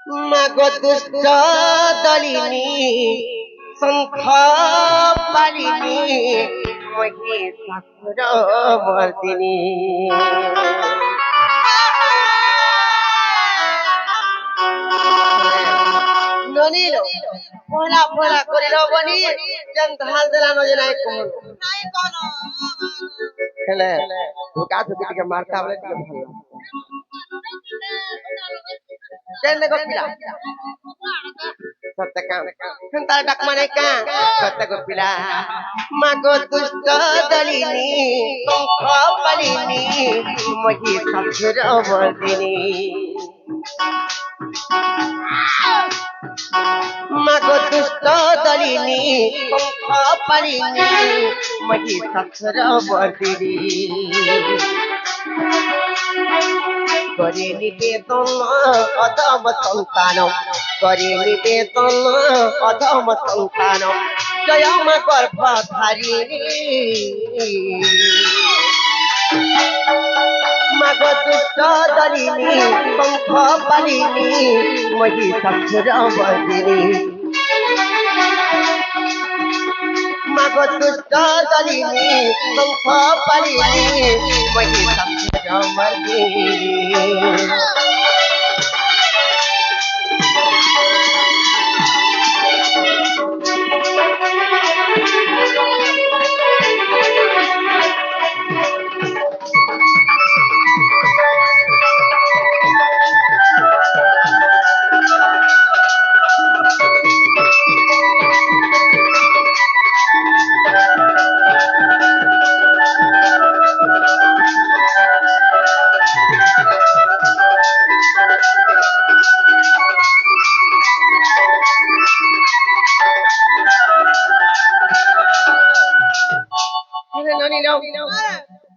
মাগো দুষ্ট দলিনী শঙ্খ পালিনী মহিষাসুর মর্দিনী ননিল পড়া পড়া করে রবনি যেন ঢাল দেলানো যে নাই কোন হেলে ধোকা ধুকি টিকে মারতা বলে টিকে ভালো কেন গপিলা সত্য কাম হেন্তা ডাক মানে কা সত্য গপিলা মাগো দুষ্ট দলিনী শঙ্খ পালিনী মহিষাসুর মর্দিনী মাগো দুষ্ট দলিনী শঙ্খ পালিনী মহিষাসুর মর্দিনী করে নিবেদন অধম সন্তান করে নিবেদন অধম সন্তান জয় মা গর্ভধারিণী মাগো দুষ্ট দলিনী শঙ্খ পালিনী মহিষাসুর মর্দিনী মাগো দুষ্ট দলিনী শঙ্খ পালিনী মহিষাসুর মর্দিনী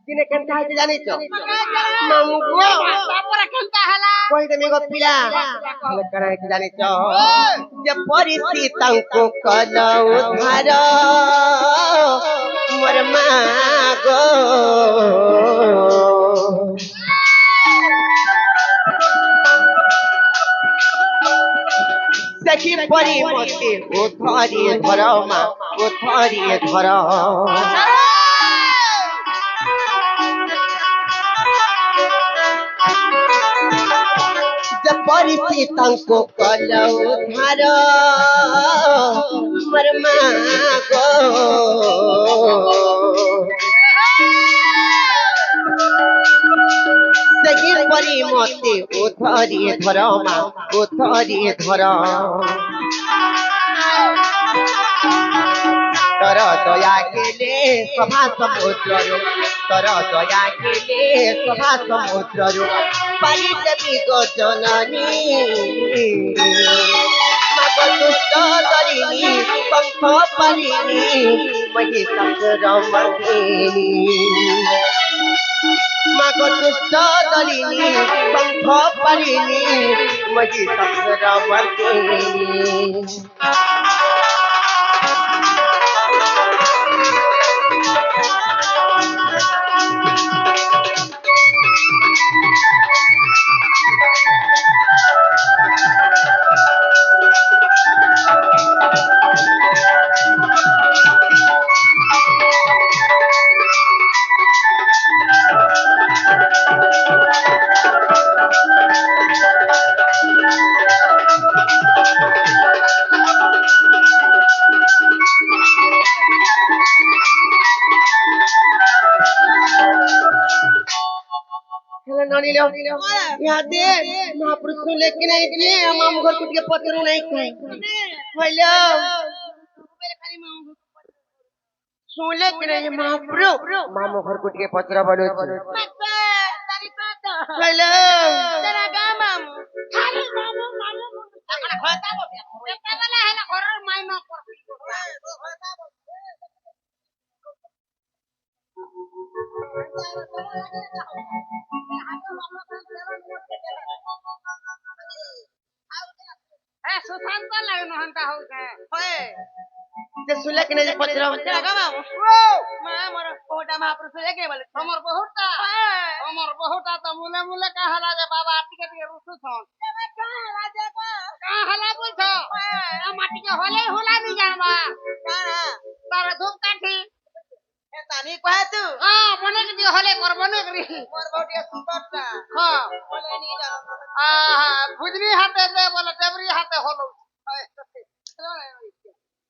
দিনে কেনটা হইতে জানিছ মামু গো তারপরে কেনটা হলা কইতে মে গপিলা হলে কারা হইতে জানিছ যে পরিস্থিতি তাଙ୍କୁ কল উদ্ধার মোর মা গো দেখি পরি মতে উদ্ধারি ধর মা উদ্ধারি ধর परिसी तंको कलो उधार मोर माँ गो सही परी मते उधरी धर माँ उधरी धर तर दया केले सभा समुद्र तर दया केले सभा समुद्र पारी देवी गो जननी मागो दुष्ट दलिनी शंख पालिनी महिषासुर मर्दिनी मागो दुष्ट दलिनी शंख पालिनी महिषासुर मर्दिनी यहाँ दे महापुरुष सुन लेके नहीं दिए मामू घर कुछ के पत्थर नहीं खाए हेलो सुन लेके नहीं महापुरुष मामू घर कुछ के पत्थर बनो हेलो तेरा गांव मामू खाली मामू मामू अपना खाता वो बेटा वाला है ना घर माई मां ए सुशांत लागे नहंता हो के होए जे सुले के नहीं पचरा तेरा गांव मां मोर कोटा महापुरुष लेके बोले हमर बहुता तो मुले मुले कहा लागे बाबा आरती के रुसु छन राजा का মাটিকে হলে হোলানি জানবা তার ধূপ কাঠি তানি কহে তু বনে দিয়ে হলে কর বনে করি মোর বউটিয়া সুন্দরটা হ্যাঁ বলে নি জানো ভুজরি হাতে দে বলে দেবরি হাতে হলো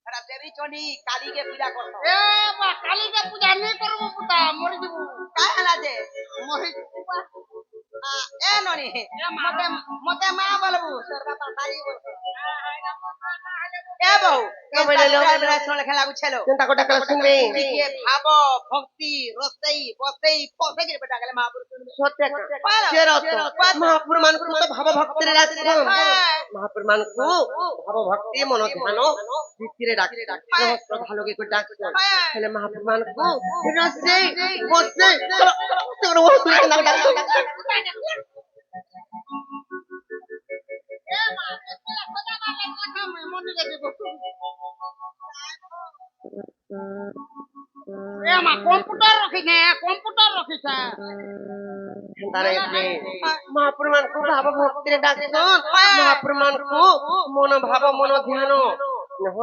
আরে দেবী চন্ডী কালীকে পূজা করতো এ মা কালীকে পূজা নেই করবো পুতা মরি দিব কায় হলা যে মরি এ ননি মতে মতে মা বলবু তোর বাপা কালী বলতো এ বউ এ শুনে খেলা গুছালো চিন্তা কোটা কলে শুনবে টিকে ভাব ভক্তি রসই বসই পসে গিয়ে বেটা গেলে মহাপুরুষ সত্যি মহাপুর মানুষ তো ভাব ভক্তির রাখছেন মহাপুর মানুষ ভাব ভক্তি মন ধ্যান ভিতরে রাখছে ভালো করে ডাকছেন তাহলে মহাপুর মানুষ রসই বসই তোর ও তুই না এ মা খোদা বালে কথা মনে দিব এ মা কম্পিউটার রখিছে মহাপুর মানুষ ভাব ভক্তির ডাকছেন মহাপুর মানুষ মন ভাব মন ধ্যান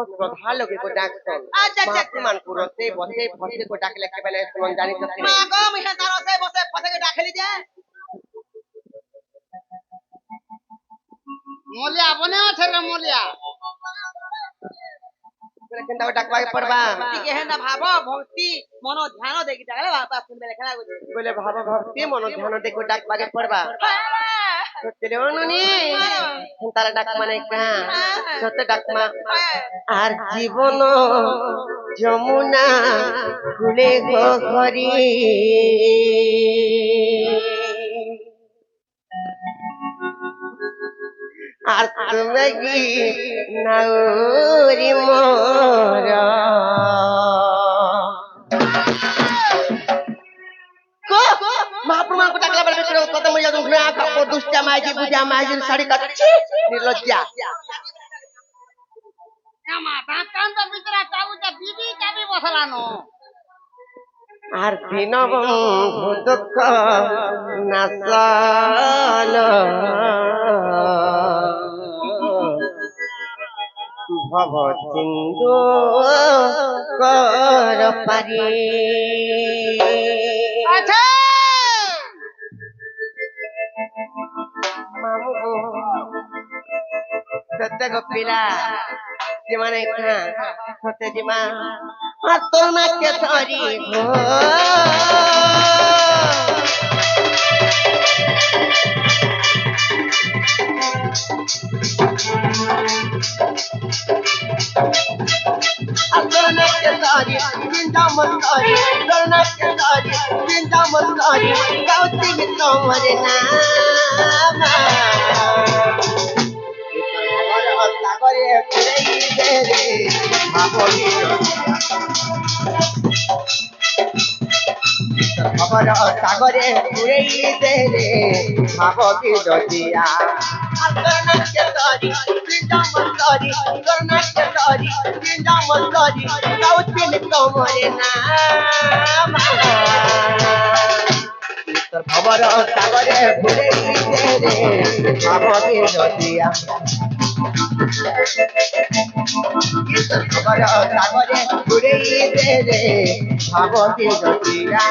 শ্রদ্ধা লোকে को ডাকছেন মহাপুর মানুষ রসে বসে ফসে को ডাকলে কেবলে শুনুন জানি তো মা গো মিঠা তার রসে বসে ফসে গিয়ে ডাকলি যে মলিয়া বনে আছে রে মলিয়া কেনটা ডাকবাই পড়বা টিকে হেনা ভাব ভক্তি মন ধ্যান দেখি ডাকলে বাপা শুনবে খেলা গুছে বলে ভাব ভক্তি মন ধ্যান দেখো ডাকবাগে পড়বা সত্যি অনুনি তারা ডাক মানে কা সত্য ডাকমা আর জীবন যমুনা খুলে গো হরি আর তুমি কি নাউরি মোর महाप्रमाण को टाकला बड़े करो कदम या तुम घुमा का और दुष्टा माजी बुझा माजी साड़ी काटছি निर्लज्जा এ মা দাঁতান তো ভিতরে চাউটা বিবি চাবি বসলানো আর দিন বন্ধু দুঃখ নাসাল ভব সিন্ধু কর পারি আচ্ছা মামু সত্য গোপিলা জীবনে খা সত্য জীবন আর তোর নাকে ধরি গো তোর নাকে ধরি বৃন্দাবন ধরি তোর নাকে ধরি বৃন্দাবন ধরি গাউতি তোমার নাম সাগরে ফিরে রে ভাবি খবর সাগরে ঘুরে দে রে ভাবি দতিয়া করনাকে তরি বৃন্দাবন তরি করনাকে তরি বৃন্দাবন তরি গাউতিন তোমার নাম তোর খবর সাগরে ঘুরে দে রে ভাবি দতিয়া খবর সাগরে ঘুরে দে রে ভাবতি দতিয়া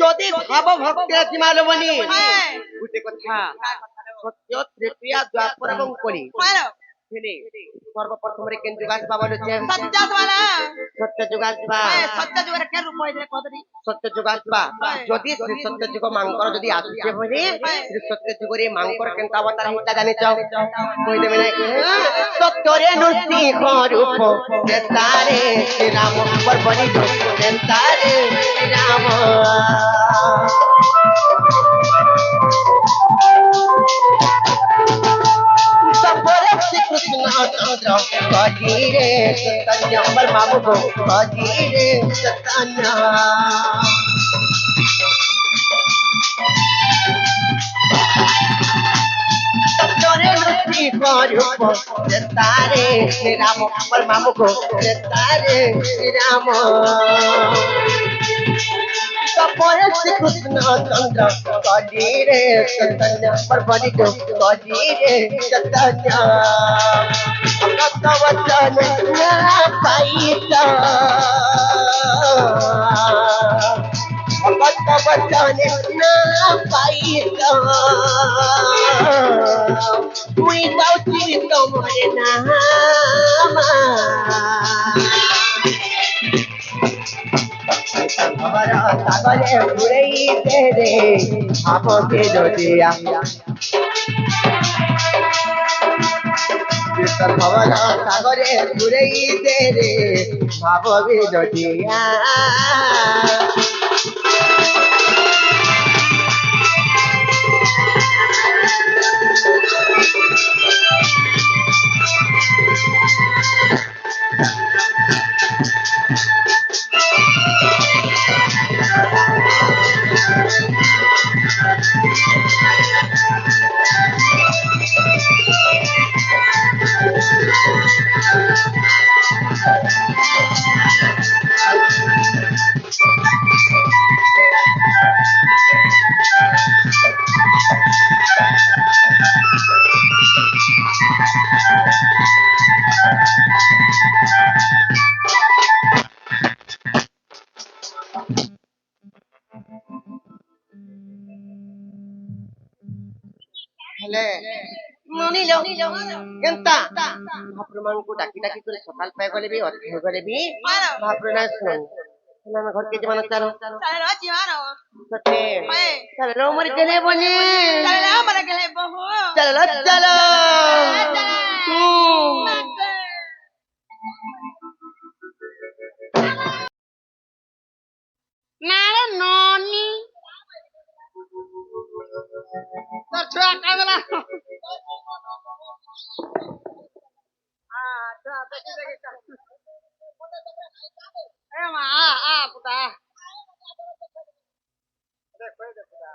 যদি ভাব ভক্তি জিমালবনি গোটে কথা সত্য তৃতীয়া দ্বাপর এবং কলি ସର୍ବପ୍ରଥମରେ କେନ୍ ଯୁଗ ଆସିବା ବୋଲୁଛେ ସତ୍ୟ ଦ୍ୱାରା ସତ୍ୟ ଯୁଗ ଆସିବା ସତ୍ୟ ଯୁଗରେ କେ ରୂପ ହେଇଥିଲେ କଦରି ସତ୍ୟ ଯୁଗ ଆସିବା ଯଦି ଶ୍ରୀ ସତ୍ୟ ଯୁଗ ମାଙ୍କର ଯଦି ଆସୁଛେ ବୋଲେ ଶ୍ରୀ ସତ୍ୟ ଯୁଗରେ ମାଙ୍କର କେନ୍ତା ଅବତାର ହେଇଥିଲା ଜାଣିଛ କହିଦେବେ ନାଇଁ ସତ୍ୟରେ ନୃସିଂହ ରୂପ ତାରେ ଶ୍ରୀରାମ ପର୍ବରି ତାରେ ରାମ श्रीकृष्ण चंद्र कजीरे चैतन्य परमात्मा कजीरे चैतन्य तारे श्री राम परमात्मा तारे श्री राम श्रीकृष्ण चंद्र कजीरे चैतन्य परमात्मा कजीरे चैतन्य भगत वचन पाइता भगत वचन पाइता मुई गाउची तोमरे नाम हमारा सागरे पुरई तेरे आपो के जोदिया हमारा सागरे पुरई तेरे आपो के जोदिया हेले मनी लो केनता महाप्रभु डाकी डाकी करे सकाल पाए गले भी अध्यय गले भी महाप्रभु ना सुन ना मैं घर के जमाना चारो चलो जीवानो सते चलो मर गले बने चलो मर गले बहु चलो चलो नारे नोनी तो छुआ कागला हां तो देखी देखी ए मां आ पुता देखो पुता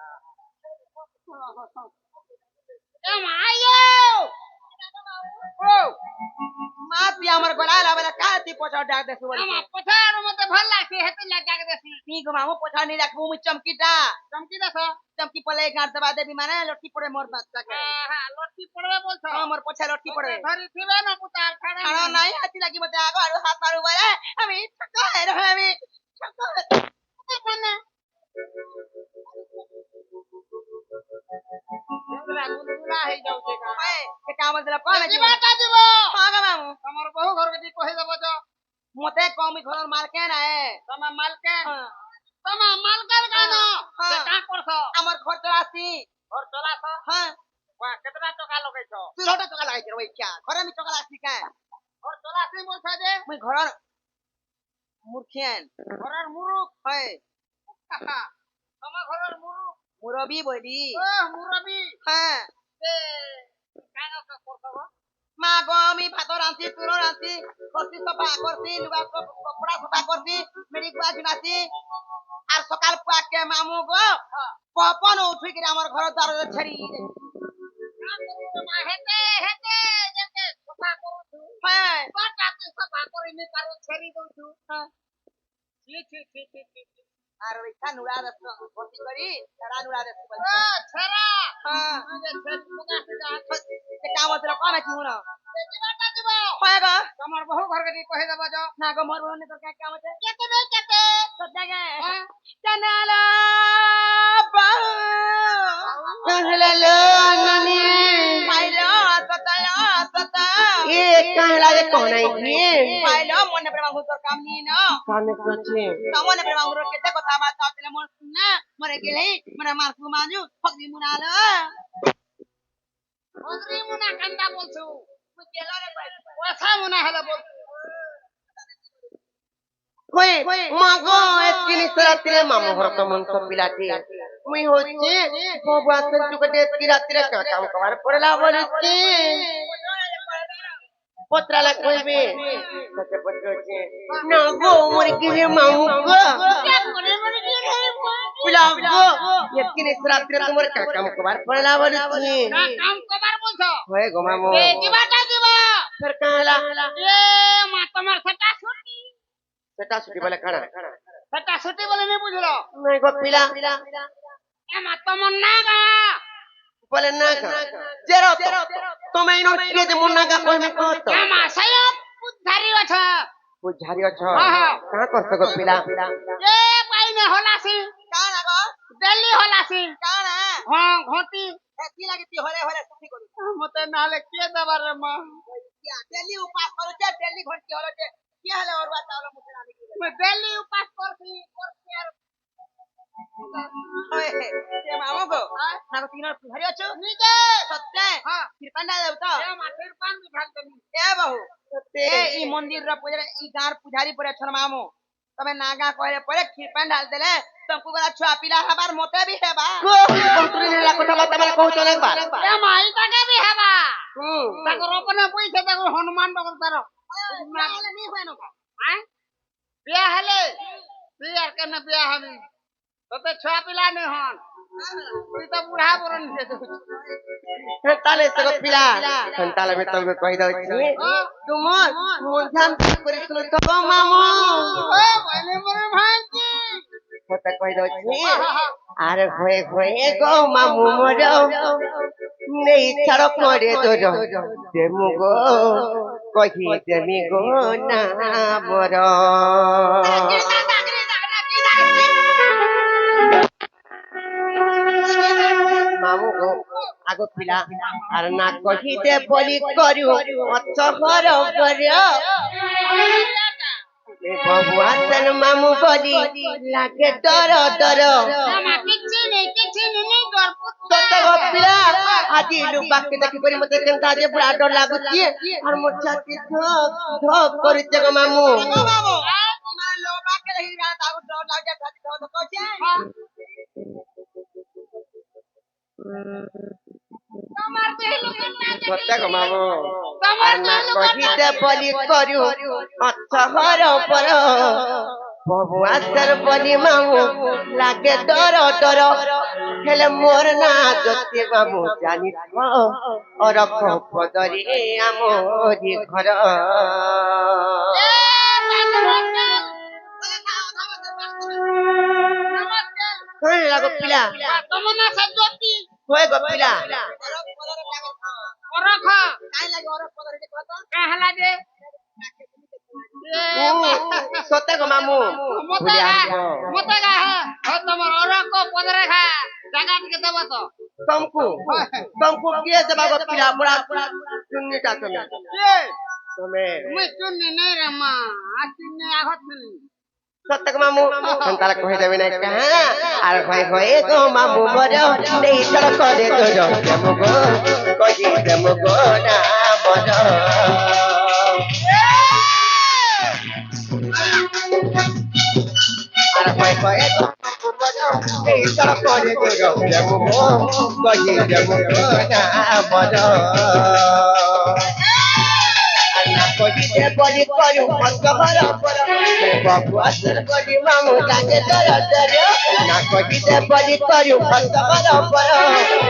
ए मां आयो ओ मां पी हमर गला लाबला काती पोछा डाक देसु हम पोछारो मते भल लागसी हेते लगा के देसी नी गो मामू पोछा नी राखबू मु चमकी देस चमकी पले गार दबा देबी माने लट्टी पड़े मोर बच्चा के हां लट्टी पड़वे बोलछ हमर पोछा लट्टी पड़े धरी थिबे ना पुता खाना नहीं हाथी लागी मते आगो आरो हाथ मारू बरे हमी छक्का है रे हमी छक्का कोने गुलगुला हे जाउ छे का के काम मतलब कोन जीवा का जीवो हां गा मामू हमर बहु घर के कहि देबो जो मते कमी घर मालके ना है तमा मालके तमा मालकर गानो के का करछो हमर घर चलास हां वा केतना टका लगै छो 300 टका लागै छै ओइ क्या घर में टका लासी का घर चलासी मोर छे दे मैं घर मूर्खियन घरर मुरुख है तमा घरर मुरुख मुरबी बोली ओ मुरबी हां ए कानो का करछो मा गमी भात रांती तुरो रांती करती सफा करती लुगा कपड़ा सफा करती मेरी गुआ जुनाती आर सकाल पुआ के मामू गो पपन उठी के हमर घर द्वार छरी हेते हेते जेते सफा करू हां बाटा के सफा करी नि पारो छरी दउ छु हां छी आर इच्छा नुड़ा दस भर्ती करी छरा नुड़ा दस ओ छरा हां जे छरा के काम मतलब कोन छी हुन जीवाटा जीवो होएगा हमर बहु घर के कहि देबो जो ना गो मोर बहन तो क्या काम है केते सदा गे चनाला बहु कहला लो ननी आइलो सता এ কাহলা যে কোনাই কি পাইলো মনে প্রেমা তোর কাম নি না কানে কছে মনে প্রেমা কেতে কথা বার্তা হতলে মন শুননা মরে গেলে মনে মারকু মানু ফকরি মুনালো ফকরি মুনা কান্দা বলছো তুই গেলারে পয়সা মুনা হলো বল কই মাগো এতকিনি রাত্রে মামু ঘর তো মন তো বিলাতি মুই হচ্ছে বাবু আসল চুকটে এতকি রাত্রে কাম করার পড়লা বলছি পত্রালা কইবে সতে পত্রছে না গো মোর গিরে মামু গো বুলাও গো এতকিনি রাত্রে তোমার কাম করার পড়লা বলছি কাম কবার বলছো হয়ে গো মামু দিবাটা দিবা ফের কাহলা এ মা তোমার সেটা ছুটি সেটা ছুটি বলে কানা সেটা ছুটি বলে নি বুঝলো নাই গো পিলা এ মা তোমার না গা বলে না জেরো তুমি ইনো কে যে মুন্না কা কইবে কত এ মা সাহেব বুদ্ধারি আছে বুঝারি অছ কাহা করছ গো পিলা এ পাইনে হলাসি কানা গো দিল্লি হলাসি কানা হ্যাঁ ঘটি কি লাগে তুই হরে হরে সুখী করি মতে নালে কে দেবার রে মা দিল্লি উপাস করছে দিল্লি ঘটি হলছে কি হলে ওর বাত তাহলে মুখে না দেখি मैं दिल्ली उपास करती यार ओए ये मामो को ना को तीनों पुजारी अछो नीचे सत्य हां कृपान दे तो ए मा कृपान भी भाग दे ए बहु ए ई मंदिर रा पुजारी ई गार पुजारी परे छन मामो तबे नागा कहले परे कृपान डाल देले तुमको गला छुआ पिला हबार मोते भी हेबा को कंतुरी नेला কথা বার্তা মানে কହୁছ না একবার ए माई ताके भी हेबा ताको रोपने पैसा ताको हनुमान बगल तारो नाले नहीं होय न हां বিয়া হলে বিয়ার কেন বিয়া হবি তোতে ছুয়া পিলা নেই হন তুই তো বুড়া বরণ তালে সব পিলা তালে মে তুমি কই দউছি তোমার মন করে শুনো তো মামু ও বলে মরে ভাইজি কথা কই দউছি আর হয়ে হয়ে গো মামু মোর নেই ছাড় করে তোর দেমু গো কহি দেমি গো না মোর মামু গো আগো পিলা আর না কহিতে বলি করিও অচ্ছ ঘর করিও বাবু আসেন মামু বলি লাগে ডর ডর সত গো পিলা আজি লুবাকে দেখি করি মতে কেনতা যে পুরা ডর লাগুছি আর মোর ছাতি ধক ধক করিছে গো মামু সত্য গো মামু আর না কহিতে বলি করিও অচ্ছ ঘর পর বাবু আসেন বলি মামু লাগে ডর ডর হেলে মোর না যদি মামু জানি অরখ পদরে আমরি ঘর কই লাগো পিলা তোমার না সজ্জতি হয়ে গো পিলা অরখ কাই লাগে অরখ পদরে কত কাহলা দে সত্য গো মামু ভুলি আসবো মতে গা হ্যাঁ তোমার অরখ পদরে খা জায়গা টিকে দেব তো तुमको किए देबा गो पिला बड़ा चुन्नीटा तुम्हें কে तुम्हें মুই চুন্নি নাই রে মা চুন্নি আগত নি सत्य गो मामू संताला कहि देबे ना कहा आर भाई होए गो मामू मरो नहीं चढ़ करे तो जो हमको कहि देमको ना मरो आर भाई होए गो नहीं चढ़ करे तो जो हमको कहि देमको ना मरो কহিতে বলি করু অন্তর পর বাবু আসর বলি মামু লাগে তর তর না কহিতে বলি করু অন্তর পর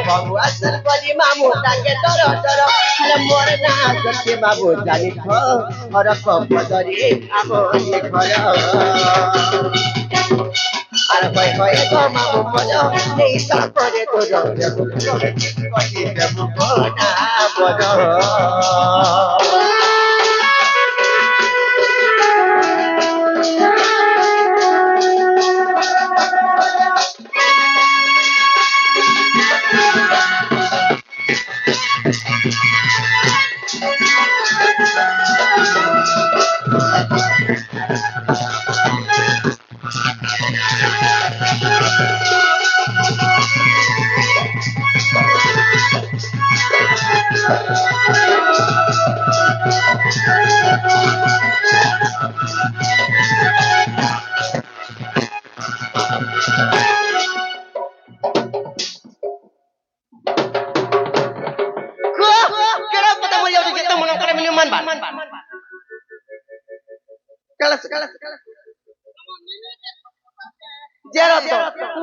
বাবু আসর বলি মামু লাগে তর তর হলে মোর না সত্যি বাবু জানি তো হরক পদরি আমরি ঘর আর কই কই গো মামু বল এই তারপরে তো যাবো কহিতে না বল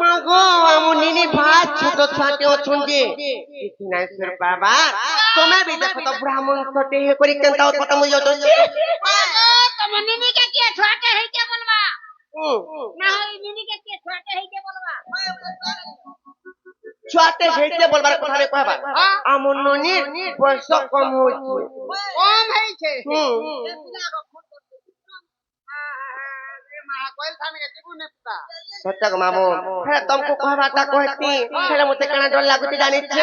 মাগো আমার নিনি ভাত ছোট ছাটে অছন্তি কিছু নাই সর বাবা তুমি বি দেখো তো ব্রাহ্মণ ছোটে হে করি কেন তাও কথা মুই যাও তোমার নিনিকে কে ছোটে হইতে বলবা না হয় নিনিকে কে ছোটে হইতে বলবা ছোটে হেইতে বলবার কথা রে কহবা আমার ননির বয়স কম হইছে কম হইছে सत्य को मामू है तुमको कहबाटा कहती हेले मते कना डर लागुती जानि छ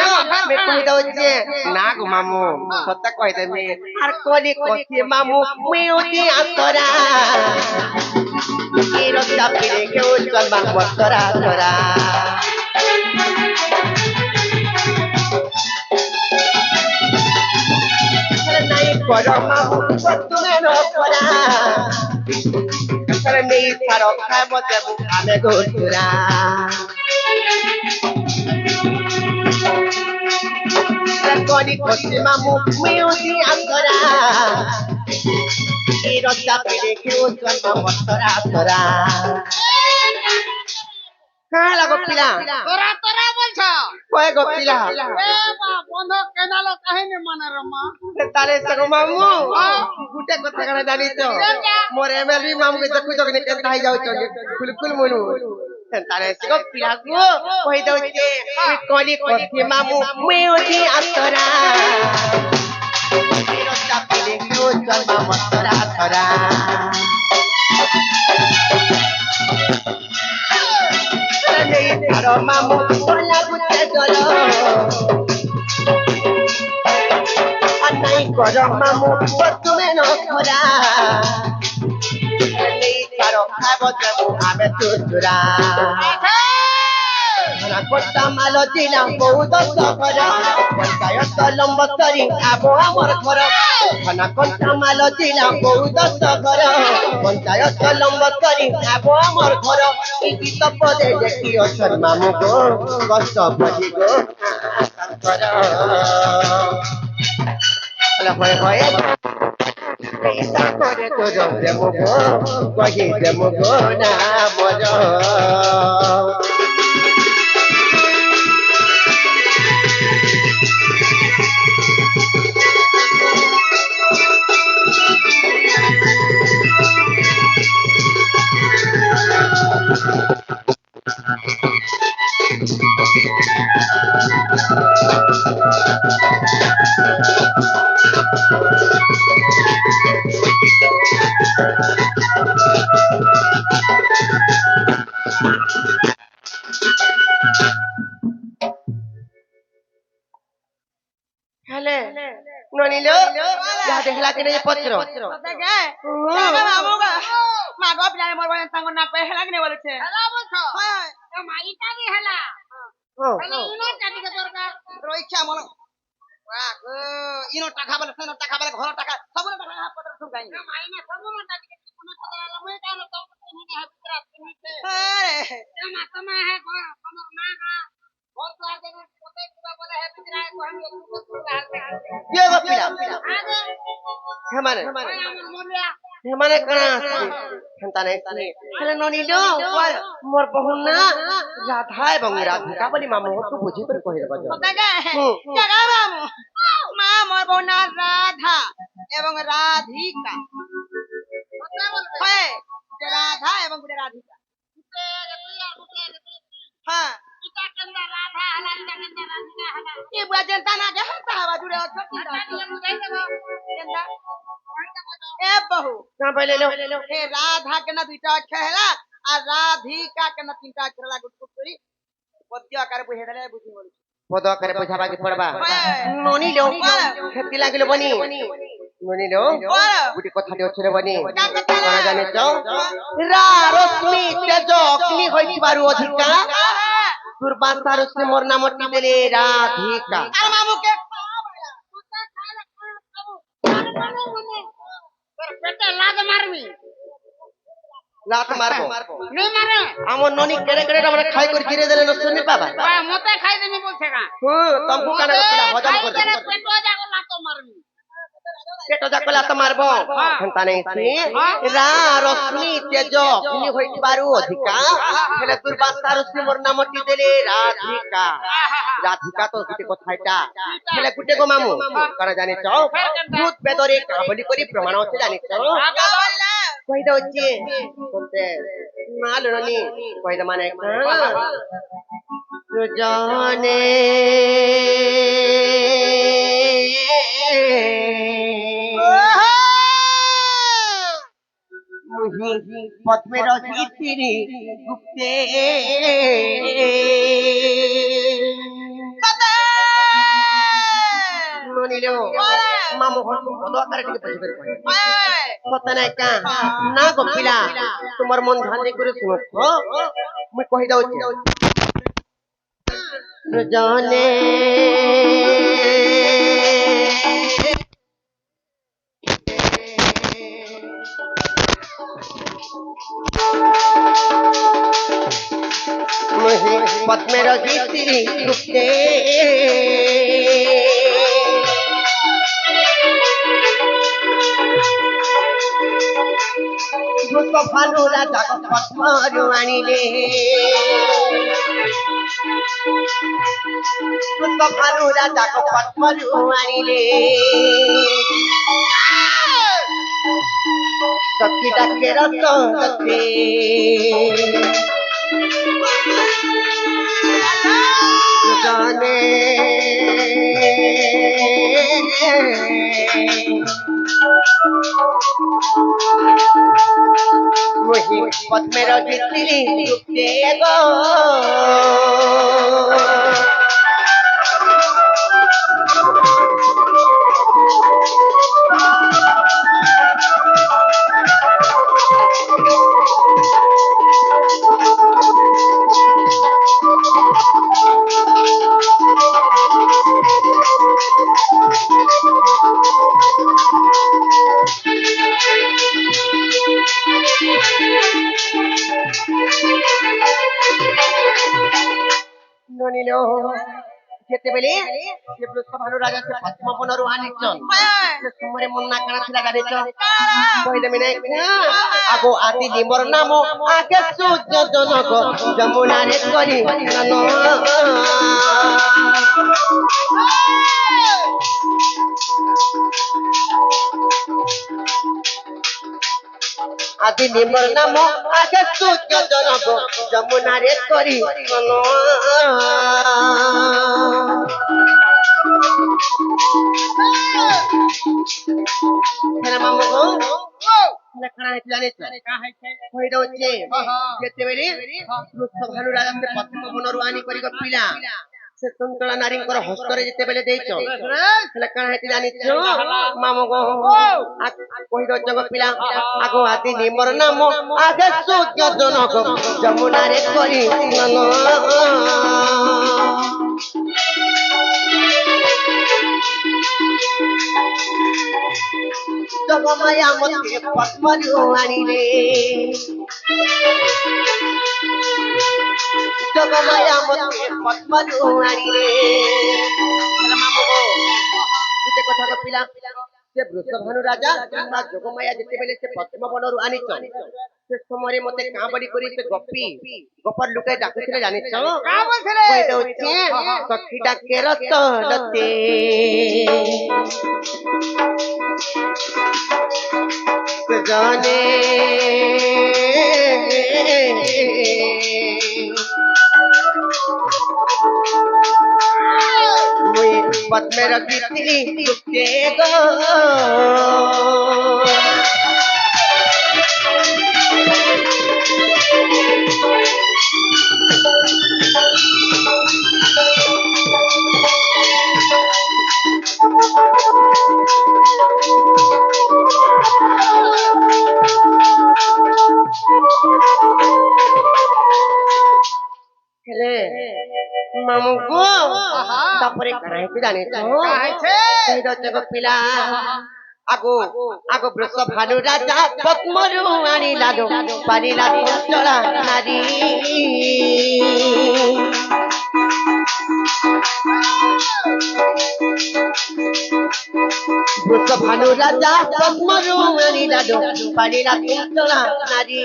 मैं कहि दउ जे ना गो मामू सत्य कहि दे मैं आर कोली कथि मामू मैं ओती आतरा ए रक्षा पिरे के उज्जवल मान बतरा तरा हेले नाइ करो मामू तुमे न करा Kare nei saro khai mote bu ame gurtura Koni koti mamu miuti akora Iro chapire ke ujjwal mamotara tora Kala gopila তোরা তোরা বলছো Koy gopila এ মা বন্ধ কেনালো কাহিনী মানে রে মা Tare sago mamu Gute kotha kana jani to Mor MLB mamu ke dekhu to kene kenta hai jao to kulkul monu Tare sago pila go kohi dau je koli kothi mamu meoti atara Iro chapile ke ujjwal mamotara tora Nei saro mamu bola gute dolo Anai koro mamu tume no kora Nei saro khabo jamu ame tutura Ana kota malo dilam bohuto sokora Panchayat lombotari abo amor khoro Ana kota malo dilam bohuto sokora Panchayat lombotari abo amor khoro Iki to pode dekhi osor mamu go Kosto bhaji go Koro Hola hoy hoy Esa kore to demo go Kohi demo go na moro Hale, nonilo, ya dekla que ne potro. দেখে টাকা মামু গা মা গো পিলারে মোর বলেন সাঙ্গ না কই হেলা কিনে বলেছে হেলা বলছো হ্যাঁ এ মাইটা দি হেলা হেলা ইনো টাকা দরকার রইছা মন বাহ ইনো টাকা বলে সেনো টাকা বলে ঘর টাকা সব টাকা হাত পত্র সুগাই মাইনা সব টাকা দিকে কোনো টাকা লমে কান তো নিনে হাত পত্র নিতে আরে এ মাতমা হে ঘর আমার মা গা ঘর তো আগে কোতে কিবা বলে হে পিতরা কো আমি একটু হালতে হালতে Ye gopila. আগে Hemane, আমার মরিয়া hemane kana asli. Hentane asli. Hale nonilo, mor bahuna Radha ebong Radhika boli mamu hotu buji kore kohi deba jo. দেখে টাকা মামু মা মোর বোন রাধা এবং রাধিকা হ্যাঁ যে রাধা এবং গুড়ে রাধিকা হ্যাঁ কি বুঝেন তা না গে হাতা হবা জুড়ে আছে এ বহু Na pele lo. हे राधा के ना दुईटा अक्षर हैला और राधिका के ना तीनटा अक्षर ला गुट गुट करी पद्य आकार बुझे देले बुझी बोली Podo kare pojaba ki porba. Nonilo, kheti lagilo bani. Nonilo, guti kotha de ochre bani. Kana jane to? Ra rosmi tejo agni hoibaru adhika. Durbasa rosmi mor namoti dele Radhika. আর মামু কে পেটে লাগ মারবি Lat marbo. নি মারে Amor noni kere kere amra khai kore gire dele no sunni paba. মতে খাই দেনি বলছে কা Tamku kana gopila hojam kore. পেটো জাগো লাতো মারবি पेट जाकला तो मारबो हंता नहीं सी रा रश्मि तेज इनि होइबारु अधिका हेले दुर्वासा ऋषि मोर नामटी देले राधिका राधिका तो गुटे कथाटा हेले गुटे गो मामू करा जानि छ भूत बेदरे काबली करी प्रमाण अछि जानि छ कहि दउछि तोते मालुनी कहि द माने जाने पद्मे रचितिरी गुप्ते ननिलो मामु भदो करे टिके पछे करे सतने का ना गोपिला तुमर मन ध्यान दे करे सुनो मैं कहि दउछि जाने मुझे पद्मे रचितिरी गुप्ते भूत भानु राजा को पद्मरु आनिले भूत भानु राजा को पद्मरु आनिले सखी डाके रतते जाने मुझे पद्मे रचितिरी गुप्ते गो ननिलो जेते बेले से भानु राजा से पद्म बनरु आनिचन से समरे मन्ना काना थिला गादेच कहि देमिने आगो आदि निमर नाम आके सूर्य जनक जमुना रे करी नन आदि निमर नाम आके सूर्य जनक जमुना रे करी नन हेला मामू गो हेला खाना है जाने का है होई दउछे जेते बेली भानु राजा से पद्म बनरु आनी करी गो पिला से संतला नारी कर हस्तरे जेते बेले देइछो हेला खाना है जानि छ मामू गो कहि दो जग पिला आगो आदि निमर नाम आगे सूर्य जनक जमुना रे करी नन जगमाया मते पद्मरु आनिले जगमाया मते पद्मरु आनिले मामू गो गुटे कथा को पिला से भानु राजा जगमाया जेते बेले से पद्म बनरु आनिचन से समरे मते का बड़ी करी से गप्पी गपर लुकाय डाकुथिले जानि छ का बोलथिले कहि दउछि सखी डाके रतते जाने मुई पद्मे रचितिरी गुप्ते गो मामू को तापरे कराई पे जाने तो कहि दो जग पिला आगो आगो ब्रस भानु राजा पद्मरु आनी लाडो पानी लाडो चला नारी বৃষ ভানু রাজা পদ্মরু আনি লাডু পালিলা কুন্তলা নারী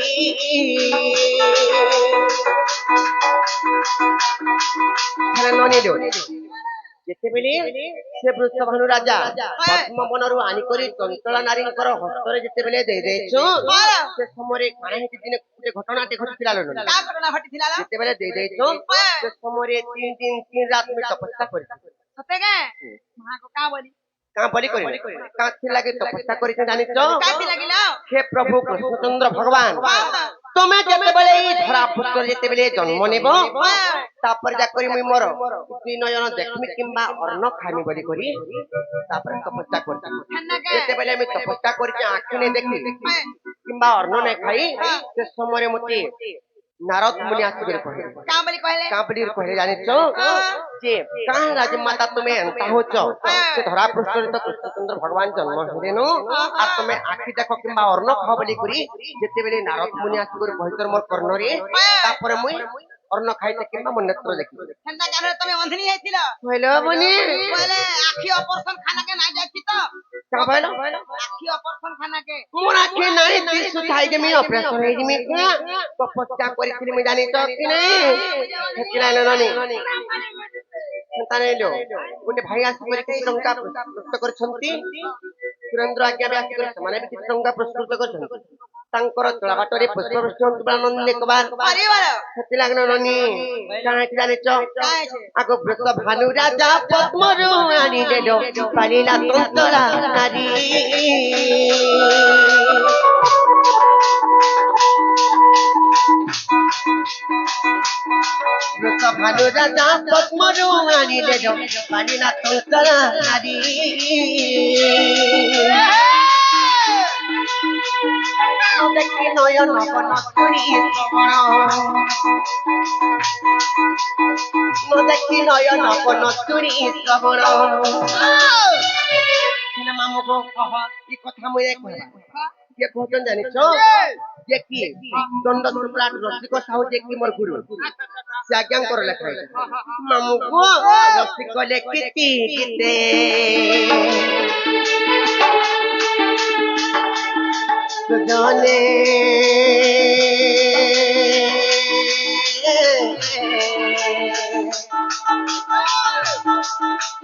যেତେବେଳେ ସେ ବୃଷଭାନୁ ରାଜା ପଦ୍ମ ବନରୁ ଆଣିକରି ଚଞ୍ଚଳା ନାରୀଙ୍କର ହସ୍ତରେ ଯେତେବେଳେ ଦେଇଦେଇଛୁ ସେ ସମୟରେ କାଣା ହେଇଛି ଦିନେ ଗୋଟେ ଘଟଣାଟେ ଘଟିଥିଲା ଯେତେବେଳେ ଦେଇଦେଇଛୁ ସେ ସମୟରେ 3 ଦିନ 3 ରାତ ମୁଁ ତପସ୍ୟା କରିଛି କାଁ ବୋଲି କରି କାଁ ଲାଗି ତପସ୍ୟା କରିଛ ଜାଣିଛ ହେ ପ୍ରଭୁ କୃଷ୍ଣଚନ୍ଦ୍ର ଭଗବାନ ତମେ ଯେତେବେଳେ ଏଇ ଧରା ପୃଷ୍ଠରେ ଯେତେବେଳେ ଜନ୍ମ ନେବ ତାପରେ ଯାକରି ମୁଇଁ ମୋର ଦୁଇ ନୟନ ଦେଖମି କିମ୍ବା ଅନ୍ନ ଖାଇମି ବୋଲି କରି ତାପରେ ତପସ୍ୟା କରିଛି ଯେତେବେଳେ ମୁଁ ତପସ୍ୟା କରିଛି ଆଖି ନେଇ ଦେଖି କିମ୍ବା ଅନ୍ନ ନେଇ ଖାଇ ସେ ସମୟରେ ମତେ ନାରଦ ମୁନି ଆସିକରି କହିଲେ କାଁ ବୋଲି କହିଲେ ଜାଣିଛ ଯେ କାଁ ରାଜମାତା ତୁମେ ଏନ୍ତା ହଉଛ ସେ ଧରା ପୃଷ୍ଠରେ ତ କୃଷ୍ଣଚନ୍ଦ୍ର ଭଗବାନ ଜନ୍ମ ହେଲେନୁ ଆଉ ତୁମେ ଆଖି ଦେଖ କିମ୍ବା ଅନ୍ନ ଖାଅ ବୋଲି କରି ଯେତେବେଳେ ନାରଦ ମୁନି ଆସିକରି କହିଛ ମୋର କର୍ଣ୍ଣରେ ତାପରେ ମୁଇଁ ଅନ୍ନ ଖାଇତେ କିମ୍ବା ମୋ ନେତ୍ର ଦେଖି ତମେ ଅନ୍ଧନି ହେଇଥିଲ କହିଲ ବନି ଆଖି ଅପରେସନ ଖାନାକେ ନାଇଁ ଯାଇছি ତ କାଁ କହିଲ ଆଖି ଅପରେସନ ଖାନାକେ ମୋର ଆଖି ନାଇଁ ଦିଶୁ ଥାଇ ଯେ ମୁଇଁ ଅପରେସନ ହେଇଯିମି ତପସ୍ୟା କରିଥିଲି ମୁଇଁ ଜାଣିଛ କି ନାଇଁ ସେଥିଲାଗି ନନି ସେନ୍ତା ନାଇଁଲୋ ଗୋଟେ ଭାଇ ଆସିକରି କିଛି ଟଙ୍କା ପ୍ରସ୍ତୁତ କରିଛନ୍ତି ସୁରେନ୍ଦ୍ର ଆଜ୍ଞା ବି ଆସିକରି ସେମାନେ ବି କିଛି ଟଙ୍କା ପ୍ରସ୍ତୁତ କରିଛନ୍ତି ତାଙ୍କର ଚଳା ବାଟରେ ପୁଷ୍ପବୃଷ୍ଟି ନନ୍ଦୀ ନେକବାର ସେଥିଲାଗି ନନି କାହିଁକି ଜାଣିଛ ଆଗ ବୃଷ ଭାନୁ ରାଜା ପଦ୍ମରୁ ଆଣିଲେ ପାଳିଲା ଚଞ୍ଚଳା ନାରୀ ବୃଷ ଭାନୁ ରାଜା ପଦ୍ମରୁ ଆଣିଲେ ପାଳିଲା ଚଞ୍ଚଳା ନାରୀ দেখি নয়ন বনস্তুরি শ্রবণ দেখি নয়ন বনস্তুরি শ্রবণ মামুকো এই কথা মুই କିଏ କହୁଛନ୍ତି ଜାଣିଛ ଯେ କି ଦଣ୍ଡ ସମ୍ରାଟ ରସିକ ସାହୁ ଯେ କି ମୋର ଗୁରୁ ସେ ଆଜ୍ଞାଙ୍କର ଲେଖା ହେଇଛି ମାମୁକୁ ରସିକ ଲେଖିତି ଗୀତେ সুজনে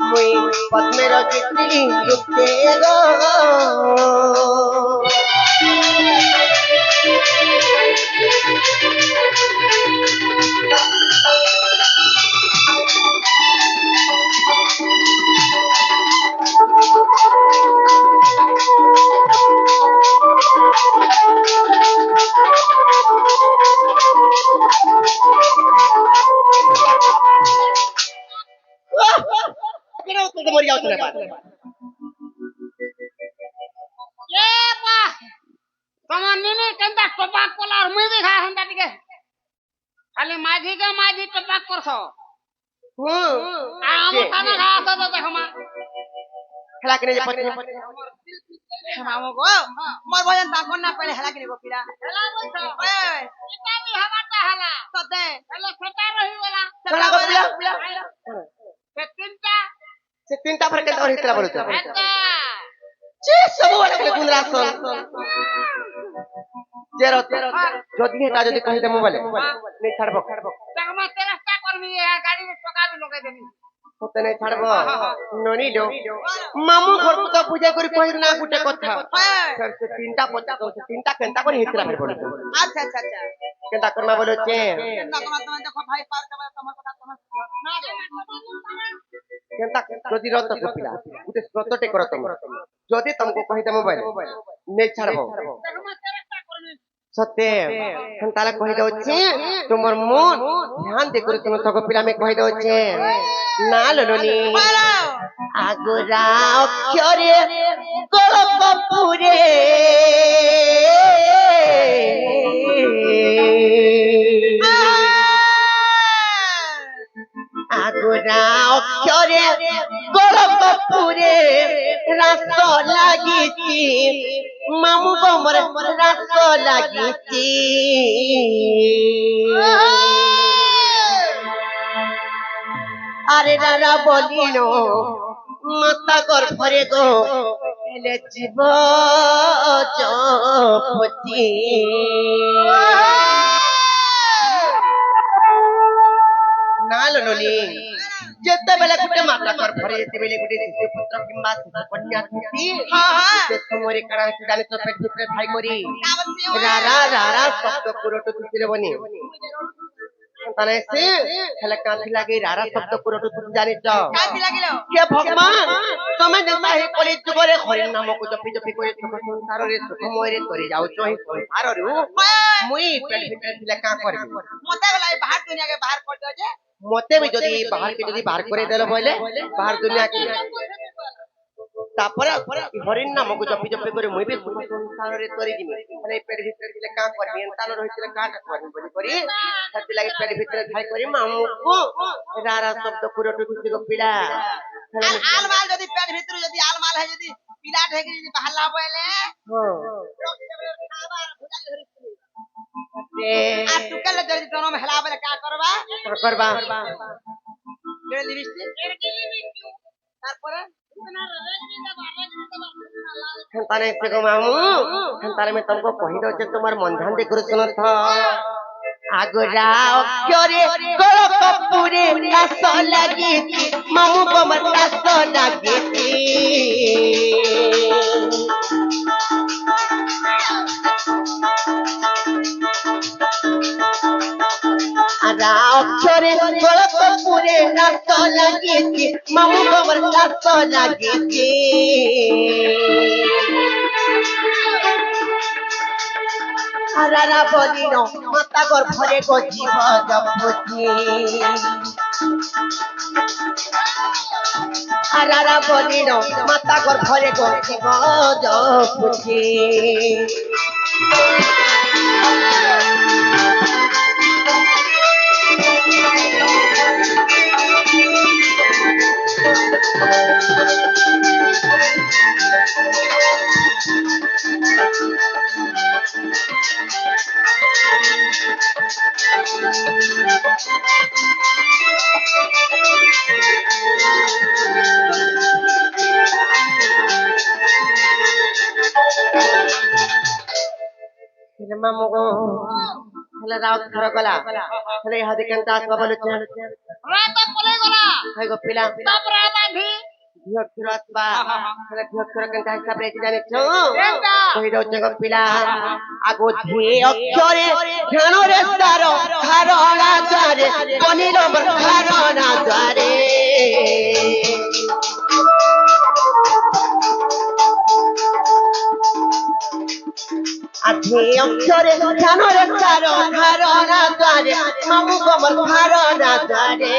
মুই পদ্মের চিঠি লিখতে গো মরি যাও তোরে বাদ তোমার নিনি কেনটা টপাক কলার মুই বি খা হন্তা টিকে খালি মাঝি কে মাঝি টপাক করছ আম খানা খা তো দেখো মা খেলা কিনে যে পড়ে মামু গো মোর ভজন তাকন না কইলে হেলা কিনে গোপিরা হেলা বইছ ওই ইটা বি হবাটা হেলা সতে হেলা ছটা রহি গলা খেলা গোপিরা ସେ ତିনটা ସେ ତିନିଟା ପରେ କେତେ ହେଇଥିଲା ବୋଲୁଛ ଆଚ୍ଛା ଯେ ସବୁବେଳେ ଖାଲି ଗୁନ୍ଦରାସନ ଜେର ଯଦି ହେଟା ଯଦି କହିଦେ ମୋବାଇଲ ନେଇ ଛାଡବ ତାକମା ତେରସ୍ତା କରମି ଗାଡି ଟକା ବି ଲଗାଇ ଦେମି সতে নেই ছাড়ব ননি দো মামু ঘরକୁ তো পূজা କରି କହିରୁ না ଗୋଟେ କଥା ସେ ତିନିଟା ପଚା ସେ ତିନିটা କେନ୍ତା କରି ହେଇଥିଲା ଭାଇ ବୋଲୁଛ আচ্ছা আচ্ছা আচ্ছা କେନ୍ତା କରମା ବୋଲୁଛେ না তোমার তুমি দেখো ভাই পার যাবে তোমার কথা তোমার না କେନ୍ତା ଯଦି ରତ କପିଲା ଗୋଟେ ସ୍ରୋତଟେ କର ତମ ଯଦି ତମକୁ କହିଦେ ମୋବାଇଲ ନେଇ ଛାଡବ ତାକମା ତେରସ୍ତା କରମି ସତେ ତାହେଲେ କହିଦଉଛି ତୁମର ମନ ଧ୍ୟାନ ଦେଇକରି ତୁମ ତକ ପିଲା ଆମେ କହିଦଉଛେ ନା ଲୋନି ଆଗୁରା ଅକ୍ଷରେ ଗୋଳକପୁରେ আগুরা অক্ষরে গোলকপুরে রাস লাগিছি মামু গোমর রাস লাগিছি আরে রারা বলিল মাতা গর্ভরে গো ହେଲେ ଯିବ ଜପତି ନାଲ ନଲି ଯେତେବେଳେ ଗୋଟେ ମାତା ଗର୍ଭରେ ଯେତେବେଳେ ଗୋଟେ ଶିଶୁ ପୁତ୍ର କିମ୍ବା ଶିଶୁ କନ୍ୟା ଥିସି ସେ ସମୟରେ କାଣା ଅଛି ଜାଣିଛ ପେଟ ଭିତରେ ଥାଇ କରି ରାରା ରାରା ଶବ୍ଦ କୁରଟୁ ଥିସିରେ ବନି ତାନେ ସେ ହେଲେ କାନ୍ତି ଲାଗି ରାରା ଶବ୍ଦ କୁରଟୁ ଥିସି ଜାଣିଛ କେ ଭଗବାନ ତମେ ଯେନ୍ତା ହିଁ କଳି ଯୁଗରେ ହରି ନାମକୁ ଜପି ଜପି କରି ସୁଖ ସଂସାରରେ ସୁଖମୟରେ କରି ଯାଉଛ ହିଁ ସଂସାରରୁ ମୁଇଁ ପେଟ ଭିତରେ ଥିଲେ କାଁ କରିବି ମତେ ଗଲା ବାହାର ଦୁନିଆକେ ବାହାର କରିଦିଅ ଯେ मते भी जदि बाहर करे देलो बोले बाहर दुनिया की तापर हरिण नाम को जपी जपी करे मुई भी संसार रे तरी जिमी अरे पेट भीतर दिले का करबी एंतानो रहितले का करबी बोली करी सती लागे पेट भीतर थाई करी मामू को रारा शब्द कुरटु कुछ गपिला आल माल जदि पेट भीतर जदि आल माल है जदि पीला ढेकी जदि बाहरला बोले आ टुकल जदि दोनों में हिला बोले का करबा ले लिपस्टिक तारपर ताने से को मामू तारे में तुमको कहि दो जे तुम्हार मन ध्यान दे कर सुनो था आगरा अक्षरे करो कपूरे आस लगी मामू को मत आस लगी आगरा अक्षरे करो कपूरे आस लगी मामू को मत आस लगी आरारा बोलिनो माता गर्भरे को जीव जपति आरारा बोलिनो माता गर्भरे को जीव जपति मामू को हेला राउत घर गला हेले हादी केनता आसबा बोलु छ रात पले गला हाय गो पिला तब रात भी धियो खिरत बा हेले धियो खिर केनता हिसाब रे जाने छ केनता कहि दो छ गो पिला आगो धे अक्षरे ध्यान रे सारो धारणा द्वारे बनिलो धारणा द्वारे आधे अक्षरे ध्यान रे सारो धारणा द्वारे मामू कमर धारणा द्वारे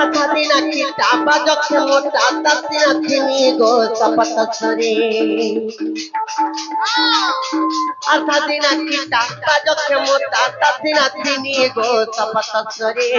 आधादिना किता बाजक मोटा तातिना थिनी गो सपतसरे आधादिना किता बाजक मोटा तातिना थिनी गो सपतसरे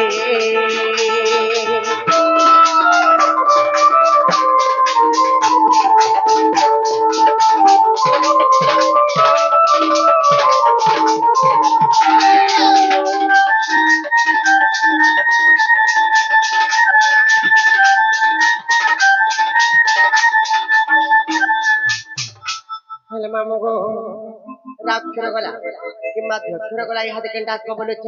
हेले मामू को राक्षर गला किंबा धक्षर गला इहादे केनता आसबा बोलु छ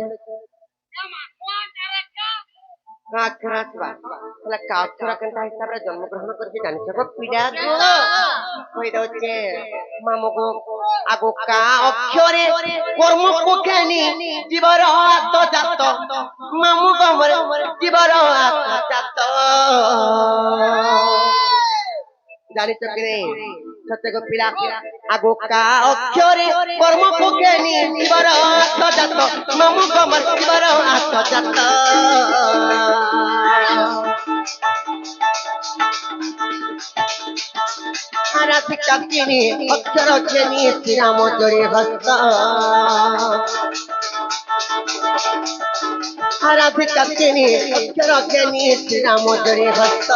राक्षरसबा हेला काक्षर केनता हिसाब रे जन्म ग्रहण करके जानि छ पीड़ा दो कहि दो छे मामू को आगो का अक्षरे कर्म को केनी जीवर आत्म जात मामू को मर जीवर आत्म जात जानि छ कि नहीं सत्य को पिला आगो का अक्षरे कर्म को केनी जीवर आत्म जात मामू को मर जीवर आत्म जात आराधि काकिनी अक्षर केनी श्री राम जोड़े हस्त आराधि काकिनी अक्षर केनी श्री राम जोड़े हस्त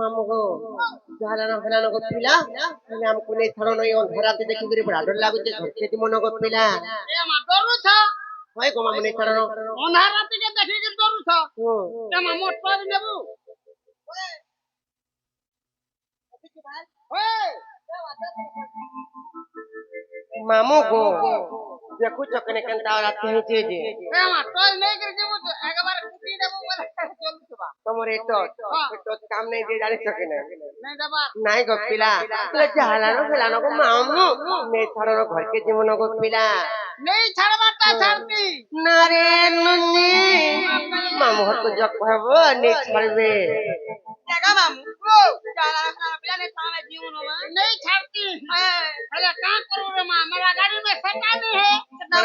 ମାମୁ ଗୋ ଝାଲାନ ଫେଲାନ ଗପିଲା ହେଲେ ଆମକୁ ନେଇ ଥର ନଇ ଅନ୍ଧାରାତେ ଦେଖିକିରି ବଡ ଡର ଲାଗୁଛି ଘରକେ ମନ ଗପିଲା ଏ ମା ଡରୁଛ হয় গো মামু নেই ଥର ଅନ୍ଧାର ରାତିକେ ଦେଖିକି ଡରୁଛ ଏ ମା ମୋଟର ନେବୁ ମାମୁ ଗୋ ଦେଖୁଛ କେନେ କେନ୍ତା ରାତି ହେଇଛି ଯେ ଏ ମା ଟର ନେଇକିରି ଯିବୁ ଏକବାର କୁଟି ଦେବୁ ବୋଲେ ଚଲୁଥିବା ତମର ଏଟ କାମ ନେଇ দিয়ে ଜାଣିଛ କି ନାଇଁ ନାଇଁ ଦେବା ନାଇଁ ଗପିଲା ଝାଲାନ ଫେଲାନ ଗো ମାମୁ ନେଇ ଥର ଘରକେ জীবন গপিলা ନେଇ ଛାଡ଼ବାଟା ଛାଡ଼ତି না রে নুনি মামু ঘরকে জক হব নেই ছাড়বে জাগা মামু জানা পিলা নে তামে জীবন মা नहीं छाड़ती है अरे का करूं रे मां मेरा गाड़ी में सटा नहीं है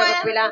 গপিলা